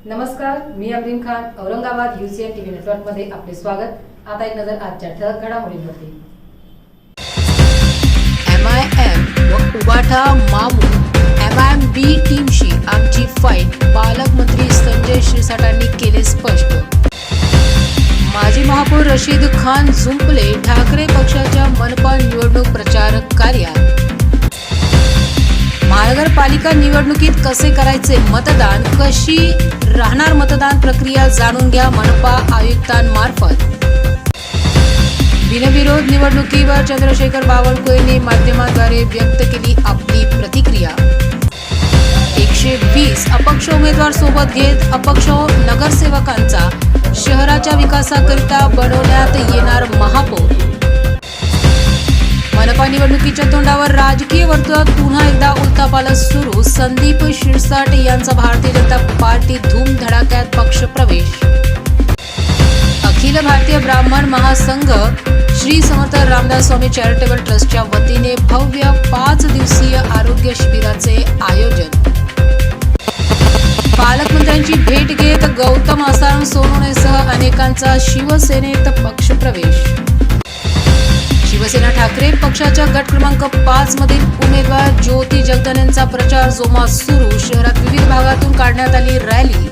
नमस्कार, मी Abdul Khan, Aurangabad UCN TV network मध्ये आपले स्वागत। आता एक नजर आजच्या ठळक घडामोडींवरती। MIM व उबाठा मामू MIMB टीमशी आमची फाईट, पालकमंत्री संजय शिरसाटांनी केले स्पष्ट। माजी महापौर रशीद खान जुंपले ठाकरे पक्षाच्या मनपा निवडणूक प्रचार कार्यात। महानगरपालिका निवडणुकीत कसे करायचे मतदान, कशी राहणार मतदान प्रक्रिया जाणून घ्या मनपा आयुक्तांमार्फत। बिनविरोध निवडणुकीवर चंद्रशेखर बावनकुळेंनी माध्यमांद्वारे व्यक्त केली आपली प्रतिक्रिया। 120 अपक्ष उमेदवार सोबत घेत अपक्ष नगरसेवकांचा शहराच्या विकासाकरिता बनवण्यात येणार महापौर। मनपा निवडणुकीच्या तोंडावर राजकीय वर्तुळात पुन्हा एकदा उलथापालथ सुरू। संदीप शिरसाट यांचा भारतीय जनता पार्टी धूमधडाक्यात पक्षप्रवेश। अखिल भारतीय ब्राह्मण महासंघ श्री समर्थ रामदास स्वामी चॅरिटेबल ट्रस्टच्या वतीने भव्य 5 दिवसीय आरोग्य शिबिराचे आयोजन। पालकमंत्र्यांची भेट घेत गौतम आसाराम सोनवणेसह अनेकांचा शिवसेनेत पक्षप्रवेश। शिवसेना ठाकरे पक्षाच्या गट क्रमांक 5 मधील उमेदवार ज्योती जगदाळेंचा प्रचार जोमात सुरू। शहरात विविध भागातून काढण्यात आली रॅली।